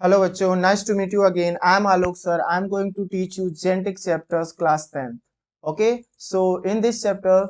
Hello बच्चों, nice to meet you again. I am Alok sir. I am going to teach you genetics chapters class 10th. Okay, so in this chapter,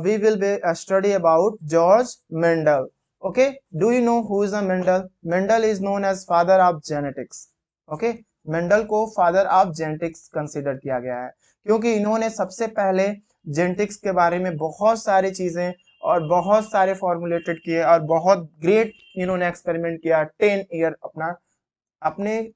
we will be study about George Mendel. Okay, do you know who is a Mendel? Mendel is known as father of genetics. Okay, Mendel को father of genetics consider किया गया है क्योंकि इन्होंने सबसे पहले genetics के बारे में बहुत सारी चीजें और बहुत सारे फॉर्मुलेटेड किए और बहुत ग्रेट इन्होंने एक्सपेरिमेंट किया 10 ईयर अपने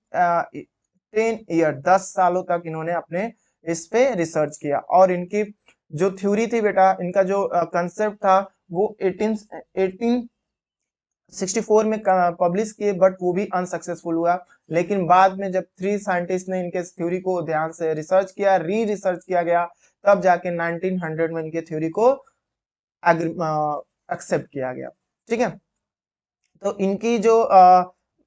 10 ईयर 10 सालों तक इन्होंने अपने इस पे रिसर्च किया और इनकी जो थ्योरी थी बेटा, इनका जो कंसेप्ट था वो 1864 में पब्लिश किए, बट वो भी अनसक्सेसफुल हुआ। लेकिन बाद में जब 3 साइंटिस्ट ने इनके थ्योरी को ध्यान से रिसर्च किया, री रिसर्च किया गया, तब जाके 1900 में इनके थ्योरी को एक्सेप्ट किया गया। ठीक है, तो इनकी जो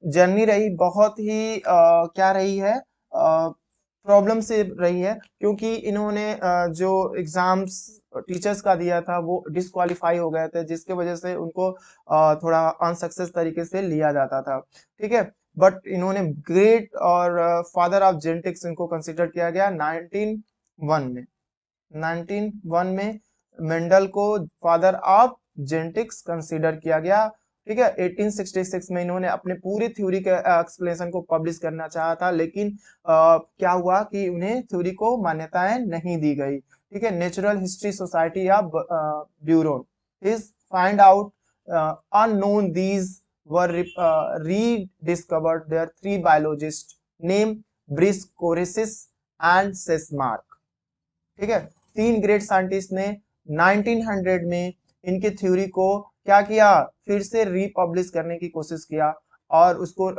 जर्नी रही बहुत ही क्या रही है, प्रॉब्लम से रही है, क्योंकि इन्होंने जो एग्जाम्स टीचर्स का दिया था वो डिस्क्वालीफाई हो गए थे, जिसके वजह से उनको थोड़ा अनसक्सेस तरीके से लिया जाता था। ठीक है, बट इन्होंने ग्रेट और फादर ऑफ जेनेटिक्स इनको कंसिडर किया गया 1901 में। 1901 में मेंडल को फादर ऑफ जेनेटिक्स कंसीडर किया गया। ठीक है, 1866 में इन्होंने अपने पूरी थ्योरी के एक्सप्लेनेशन को पब्लिश करना चाहा था, लेकिन क्या हुआ कि उन्हें थ्योरी को मान्यताएं नहीं दी गई। ठीक है, नेचुरल हिस्ट्री सोसाइटी या bureau is find out unknown these were rediscovered their three biologists named ब्रिस कोरेसिस एंड सेस्मार्क। ठीक है, 3 ग्रेट साइंटिस्ट ने 1900 में इनके थ्योरी को क्या किया, फिर से रीपब्लिश करने की कोशिश किया और उसको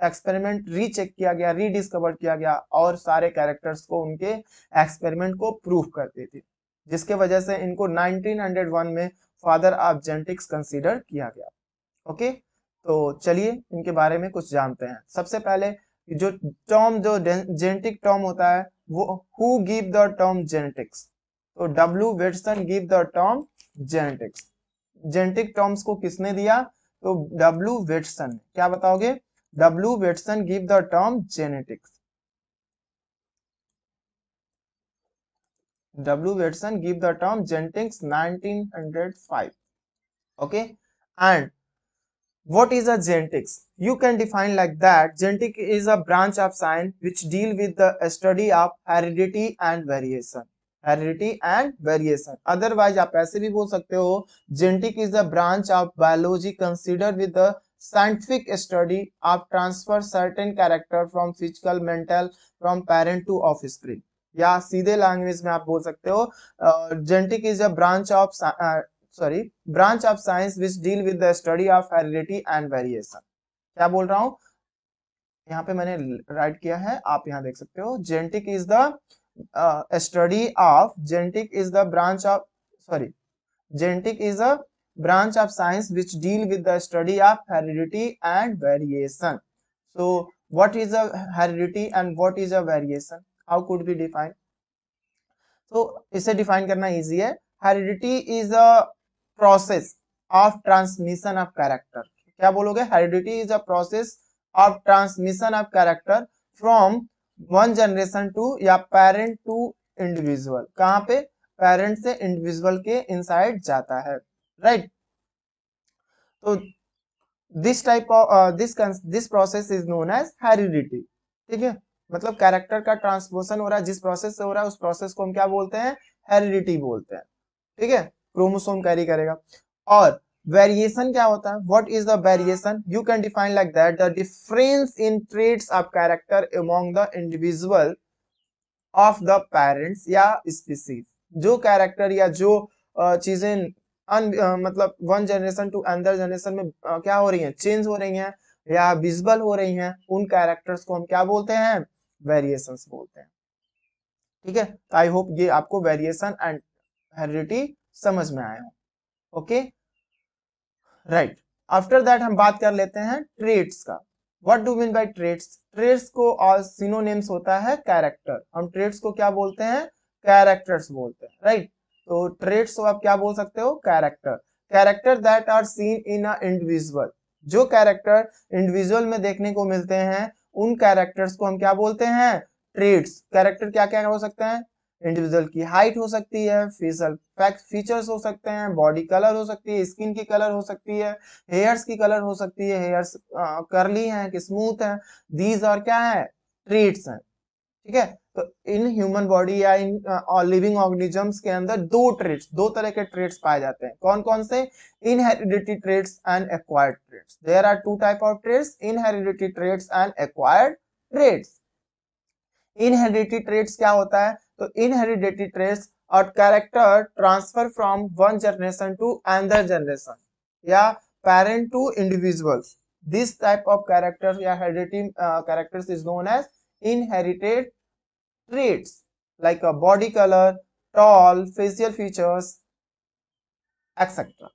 एक्सपेरिमेंट रीचेक किया गया, रीडिस्कवर किया गया और सारे कैरेक्टर्स को उनके एक्सपेरिमेंट को प्रूव करते थे, जिसके वजह से इनको 1901 में फादर ऑफ जेनेटिक्स कंसीडर किया गया। ओके, तो चलिए इनके बारे में कुछ जानते हैं। सबसे पहले जो टर्म, जो जेनेटिक टर्म होता है, वो who give the term genetics, तो W Bateson give the term genetics. Genetic terms को किसने दिया, तो डब्ल्यू वेटसन। क्या बताओगे, W Bateson give the term genetics. W Bateson give the term genetics 1905। okay, and what is a genetics? You can define like that. Genetic is a branch of science which deal with the study of heredity and variation. Heredity and variation. Otherwise, आप ऐसे भी बोल सकते हो, genetic is a branch of biology considered with the scientific study of transfer certain character from physical, mental, from parent to offspring. या सीधे language में आप बोल सकते हो, genetic is a branch of science which deal with the study of heredity and variation. क्या बोल रहा हूं, यहाँ पे मैंने राइट किया है, आप यहाँ देख सकते हो। Genetic is the study of, genetic is the branch of, sorry, genetic is a branch of science which deal with the study of heredity and variation. So what is a heredity and what is a variation? How could we define? तो इसे define करना easy है। Heredity is a process of transmission of character. क्या बोलोगे, heredity is a process of transmission of character from one generation to, या parent to individual. कहाँ पे, parent से इंडिविजुअल के इनसाइड जाता है, राइट। तो this type of this process is known as heredity. ठीक है, मतलब कैरेक्टर का ट्रांसपोर्शन हो रहा है, जिस प्रोसेस से हो रहा है उस प्रोसेस को हम क्या बोलते हैं, हेरिडिटी बोलते हैं। ठीक है, क्रोमोसोम कैरी करेगा। और वेरिएशन क्या होता है, what is the variation? You can define like that, the difference in traits of character among the individual of the parents या स्पीसीज। जो कैरेक्टर या जो चीजें मतलब one generation to another generation में क्या हो रही हैं, चेंज हो रही हैं या विजिबल हो रही हैं, उन कैरेक्टर्स को हम क्या बोलते हैं, वेरिएशंस बोलते हैं। ठीक है, आई होप ये आपको वेरिएशन एंड हेरिडिटी समझ में आया हो। Okay, right. आफ्टर दैट हम बात कर लेते हैं ट्रेट्स का। What do mean by traits? Traits को और सिनोनिम्स होता है कैरेक्टर। हम ट्रेट्स को क्या बोलते हैं, कैरेक्टर्स बोलते हैं, राइट। तो ट्रेट्स को आप क्या बोल सकते हो, character. Character that are seen in a individual, जो कैरेक्टर इंडिविजुअल में देखने को मिलते हैं उन कैरेक्टर्स को हम क्या बोलते हैं? ट्रेड्स। कैरेक्टर क्या क्या हो सकते हैं? इंडिविजुअल की हाइट हो सकती है, फेशियल फीचर्स हो सकते हैं, बॉडी कलर हो सकती है, स्किन की कलर हो सकती है, हेयर्स की कलर हो सकती है, हेयर्स कर्ली हैं कि स्मूथ हैं, दीज और क्या है? ट्रेड्स हैं। ठीक है, तो इन ह्यूमन बॉडी या इन लिविंग ऑर्गेनिजम्स के अंदर दो तरह के ट्रेड्स पाए जाते हैं। कौन कौन से? Heredity traits and acquired traits. There are two type of traits, heredity traits and acquired traits. Heredity traits क्या होता है? तो इनहेरिडिटी ट्रेड्स और character transfer from one generation to another generation या parent to individuals. This type of character या heredity characters is known as inherited traits like a body color, tall, facial features, etc.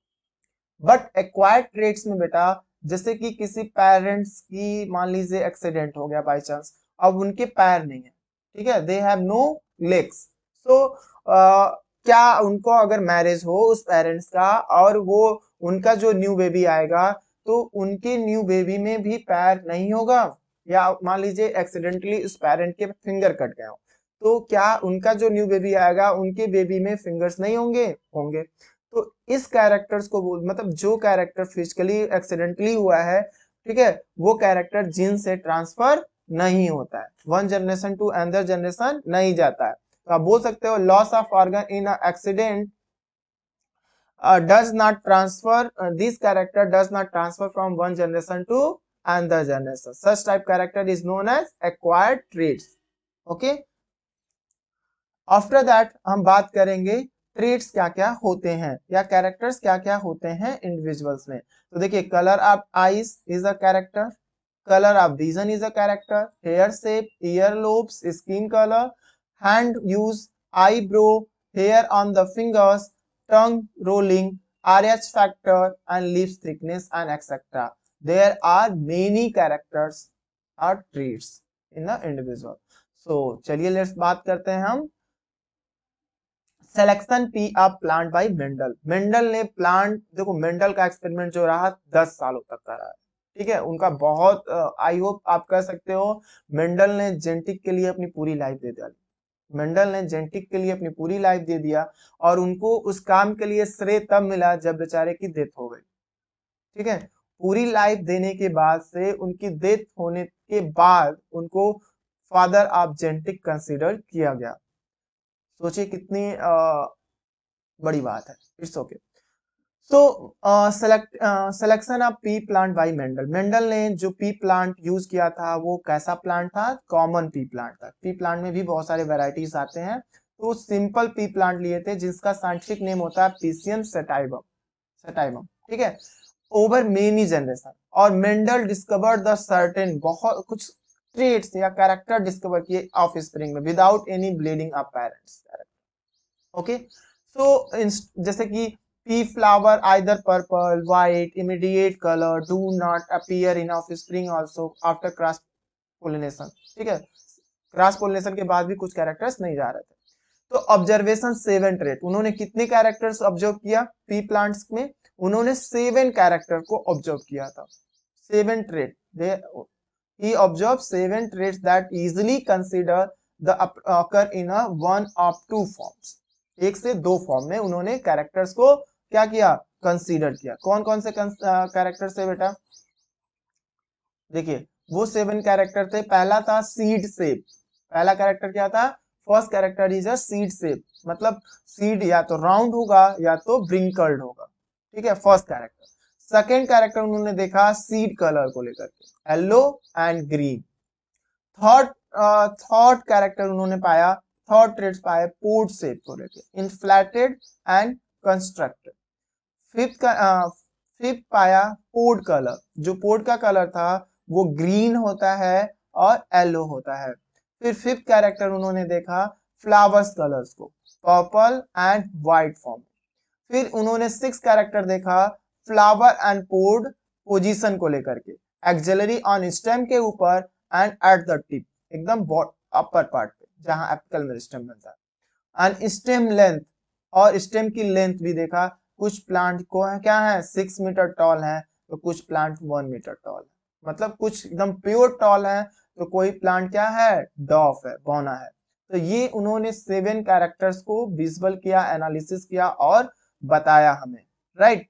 But acquired traits में बेटा, जैसे कि किसी parents की मान लीजिए एक्सीडेंट हो गया बाय चांस, अब उनके पैर नहीं है, ठीक है, दे हैव नो लेग्स, सो क्या उनको अगर मैरिज हो उस पेरेंट्स का और वो उनका जो न्यू बेबी आएगा तो उनके न्यू बेबी में भी पैर नहीं होगा, या मान लीजिए एक्सीडेंटली उस पेरेंट के फिंगर कट गया हो, तो क्या उनका जो न्यू बेबी आएगा उनके बेबी में फिंगर्स नहीं होंगे? होंगे। तो इस कैरेक्टर्स को बोल, मतलब जो कैरेक्टर फिजिकली एक्सीडेंटली हुआ है, ठीक है, वो कैरेक्टर जीन से ट्रांसफर नहीं होता है, one generation to another generation नहीं जाता है। तो आप बोल सकते हो loss of organ in accident does not transfer, this character does not transfer from one generation to another generation. Such type character is known as acquired traits. Okay. After that हम बात करेंगे ट्रेट्स क्या क्या होते हैं या characters क्या क्या होते हैं इंडिविजुअल्स में। तो देखिए, colour of eyes is a character, colour of vision is a character, hair shape, ear lobes, skin colour, hand use, eyebrow, hair on the fingers, tongue rolling, RH factor and lips thickness and etcetera. There are many characters और traits in the individual. So चलिए let's बात करते हैं हम selection pea of plant by Mendel. Mendel ने plant, देखो मेंडल का experiment जो रहा 10 सालों तक का रहा है, ठीक है, उनका बहुत आई होप आप कह सकते हो मेंडल ने जेनेटिक के लिए अपनी पूरी लाइफ दे दिया। मेंडल ने जेनेटिक के लिए अपनी पूरी लाइफ दे दिया और उनको उस काम के लिए श्रेय तब मिला जब बेचारे की डेथ हो गई। ठीक है, पूरी लाइफ देने के बाद से उनकी डेथ होने के बाद उनको फादर ऑफ जेनेटिक कंसीडर किया गया। सोचिए कितनी बड़ी बात है। It's okay. So selection of pea plant by Mendel. Mendel ने जो पी प्लांट यूज किया था वो कैसा प्लांट था? कॉमन पी प्लांट था। पी प्लांट में भी बहुत सारे वेराइटीज आते हैं, तो सिंपल पी प्लांट लिए थे जिसका साइंटिफिक नेम होता है पीसियम सेटाइवम। सेटाइवम, ठीक है, ओवर मेनी जनरेशन। और मेंडल डिस्कवर्ड द सर्टेन, बहुत कुछ ट्रेट्स या कैरेक्टर डिस्कवर किए ऑफ स्प्रिंग में without any bleeding of parents. Okay, so जैसे कि pea flower either purple white immediate colour do not appear in offspring also after cross pollination. ठीक है, cross pollination के बाद भी कुछ कैरेक्टर्स नहीं जा रहे थे। तो ऑब्जर्वेशन 7 ट्रेट, उन्होंने कितने कैरेक्टर्स ऑब्जर्व किया पी प्लांट्स में? उन्होंने 7 कैरेक्टर को ऑब्जर्व किया था। 7 trait, he observed 7 traits that easily consider the occur in a one of two forms। एक से दो फॉर्म में उन्होंने कैरेक्टर्स को क्या किया? कंसीडर किया। कौन कौन से कैरेक्टर्स है बेटा? देखिए, वो 7 कैरेक्टर थे। पहला था सीड शेप। पहला कैरेक्टर क्या था? First character is a seed shape, मतलब सीड या तो राउंड होगा या तो व्रिंकल्ड होगा। ठीक है, फर्स्ट कैरेक्टर। सेकेंड कैरेक्टर उन्होंने देखा सीड कलर को लेकर के, yellow and green. Third character उन्होंने पाया, थर्ड ट्रेड्स पाए पोड शेप को लेके, इनफ्लेटेड एंड कंस्ट्रक्टेड। फिफ्थ पाया पोड कलर, जो पोड का कलर था वो ग्रीन होता है और येलो होता है। फिर फिफ्थ कैरेक्टर उन्होंने देखा फ्लावर्स कलर्स को, पर्पल एंड व्हाइट फॉर्म। फिर उन्होंने सिक्स कैरेक्टर देखा फ्लावर एंड पोड पोजीशन को लेकर के, एक्सिलरी ऑन स्टेम के ऊपर एंड एट द टिप, एकदम अपर पार्ट पे जहां एपिकल मेरिस्टेम बनता है। एंड स्टेम लेंथ, और स्टेम की लेंथ भी देखा। कुछ प्लांट को है क्या है 6 मीटर टॉल है, तो कुछ प्लांट 1 मीटर टॉल है, मतलब कुछ एकदम प्योर टॉल है, तो कोई प्लांट क्या है, डॉफ है, बौना है। तो ये उन्होंने 7 कैरेक्टर्स को विजुअल किया, एनालिसिस किया और बताया हमें, राइट।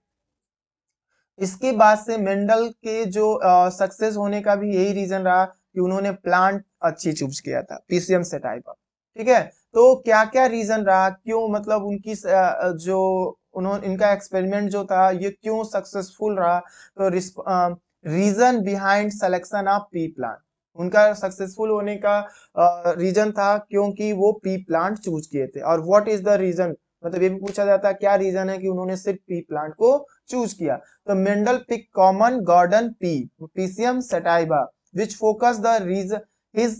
इसके बाद से मेंडल के जो सक्सेस होने का भी यही रीजन रहा कि उन्होंने प्लांट अच्छी चूज किया था, पीसीएम सेटाइवा, ठीक है। तो क्या क्या रीजन रहा, क्यों मतलब उनकी जो उन्होंने इनका एक्सपेरिमेंट जो था ये क्यों सक्सेसफुल रहा, तो reason behind selection of pea plant, उनका सक्सेसफुल होने का रीजन था क्योंकि वो पी प्लांट चूज किए थे। और व्हाट इज द रीजन, मतलब ये भी पूछा जाता है क्या रीजन है कि उन्होंने सिर्फ पी प्लांट को चूज किया। तो Mendel pick common garden pea, pisum sativa, which focus the his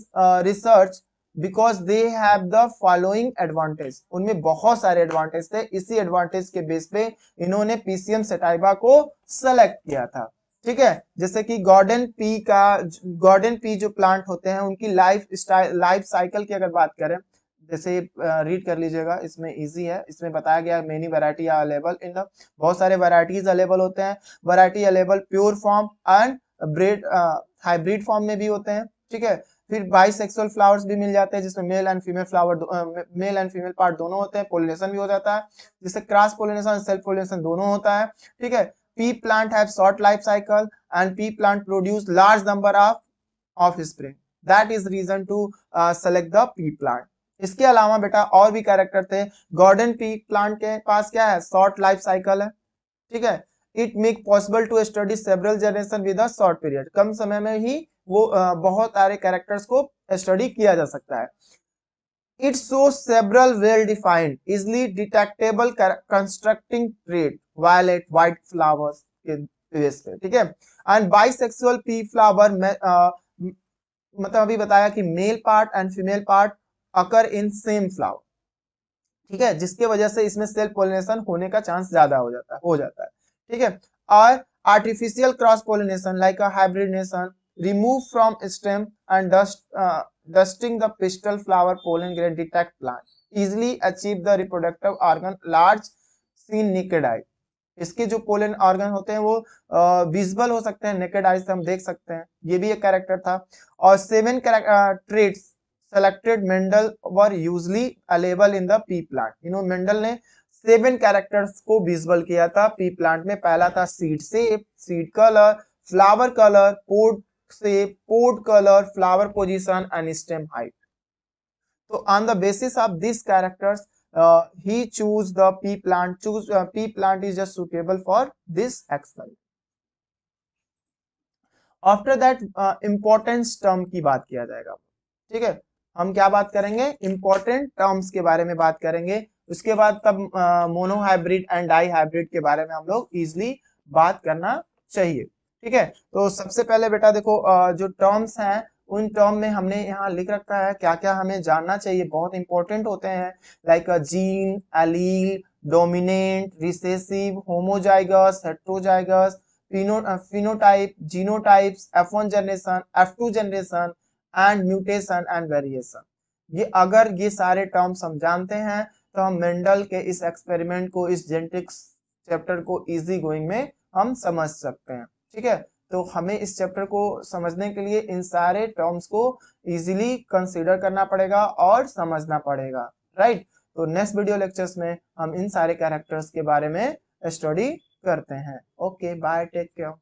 research because they have the following advantage, उनमें बहुत सारे एडवांटेज थे, इसी एडवांटेज के बेस पे इन्होंने पीसीएम सेटाइवा को सेलेक्ट किया था, ठीक है। जैसे कि गॉर्डन पी जो प्लांट होते हैं उनकी लाइफ साइकिल की अगर बात करें, जैसे रीड कर लीजिएगा, इसमें इजी है, इसमें बताया गया many variety are available in the, बहुत सारे वैरायटीज अवेलेबल होते हैं, variety available pure form and bred hybrid form में भी होते हैं, ठीक है। फिर बाइसेक्सुअल फ्लावर्स भी मिल जाते हैं जिसमें मेल एंड फीमेल पार्ट दोनों होते हैं, पोलिनेशन भी हो जाता है, जिससे क्रॉस पोलिनेशन सेल्फ पोलिनेशन दोनों होता है, ठीक है। Pea plant have short life cycle and pea plant produce large number of offspring, that is reason to select the pea plant. इसके अलावा बेटा और भी कैरेक्टर थे, गार्डन पी प्लांट के पास क्या है, शॉर्ट लाइफ साइकिल है, ठीक है। It make possible to study several generation with a short period, कम समय में ही वो बहुत सारे कैरेक्टर्स को स्टडी किया जा सकता है। It shows several well-defined, easily detectable constructing trait, violet, white flowers के बेस पे, ठीक है। एंड बाइसेक्सुअल पी फ्लावर मतलब अभी बताया कि male part and female part occur in same flower, ठीक है, जिसके वजह से इसमें सेल्फ पोलिनेशन होने का चांस ज्यादा हो जाता है, ठीक है। और artificial cross pollination like a hybridisation remove from stem and dusting the pistil flower pollen grain detect plant easily achieve the reproductive organ large seen naked eye, इसके जो पोलन ऑर्गन होते हैं वो विजिबल हो सकते हैं, नेकेड आई से हम देख सकते हैं, ये भी एक कैरेक्टर था। और 7 traits selected Mendel were usually available in the pea plant, इन्होंने मेंडल ने 7 कैरेक्टर्स को विजुअल किया था पी प्लांट में। पहला था seed shape, seed colour, flower colour, pod shape, pod colour, flower position and stem height. तो on the basis of this characters he choose the pea plant, pea plant is just suitable for this experiment. After that importance term की बात किया जाएगा, ठीक है। हम क्या बात करेंगे, इंपॉर्टेंट टर्म्स के बारे में बात करेंगे, उसके बाद तब monohybrid and dihybrid के बारे में हम लोग इजिली बात करना चाहिए, ठीक है। तो सबसे पहले बेटा देखो जो टर्म्स हैं उन टर्म में हमने यहाँ लिख रखा है क्या क्या हमें जानना चाहिए, बहुत इंपॉर्टेंट होते हैं, like gene, allele, dominant, recessive, homozygous, heterozygous, phenotype, genotypes, F1 generation, F2 generation and mutation and variation. ये अगर ये सारे टर्म्स हम जानते हैं तो हम मेंडल के इस एक्सपेरिमेंट को, इस जेनेटिक्स चैप्टर को इजी गोइंग में हम समझ सकते हैं, ठीक है। तो हमें इस चैप्टर को समझने के लिए इन सारे टर्म्स को इजीली कंसीडर करना पड़ेगा और समझना पड़ेगा, राइट। तो नेक्स्ट वीडियो लेक्चर्स में हम इन सारे कैरेक्टर्स के बारे में स्टडी करते हैं। Okay bye, take care.